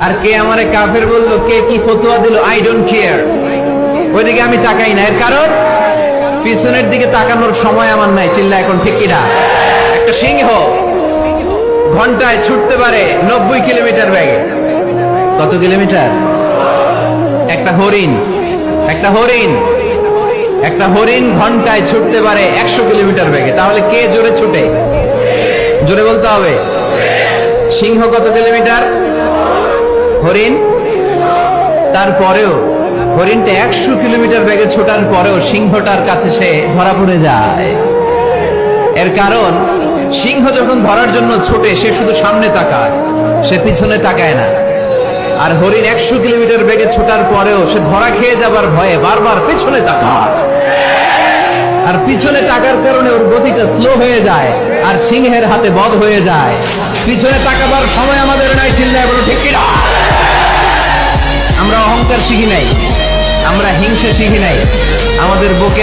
আর কে আমারে কাফের বললো, কে কি ফতোয়া দিল, আই ডোন্ট কেয়ার, ওইদিকে আমি তাকাই না। এর কারণ পিছনের দিকে তাকানোর সময় আমার নাই। চিল্লা এখন ঠিক কিনা? একটা সিংহ ঘন্টায় ছুটতে পারে 90 কিলোমিটার বেগে। কত কিলোমিটার? একটা হরিণ ঘন্টায় ছুটতে পারে 100 কিলোমিটার বেগে। তাহলে কে জোরে ছুটে? জোরে বলতে হবে। সিংহ কত কিলোমিটার? হরিণ। তারপরেও হরিণটা 100 কিলোমিটার বেগে ছোটার পরেও সিংহটার কাছে সে ধরা পড়ে যায়। এর কারণ সিংহ যখন ধরার জন্য ছোটে সে শুধু সামনে তাকায়, সে পিছনে তাকায় না। আর হরিণ 100 কিলোমিটার বেগে ছোটার পরেও সে ধরা খেয়ে যাবার ভয়ে বারবার পিছনে তাকায়। আর পিছনে তাকার কারণে ওর গতিটা স্লো হয়ে যায় আর সিংহের হাতে বধ হয়ে যায়। পিছনে তাকাবার সময় আমাদের নাই। চিল্লায় বলো ঠিক কিনা? আমরা অহংকার শিখি নাই, আমরা হিংসা শিখি নাই, আমাদের বুকে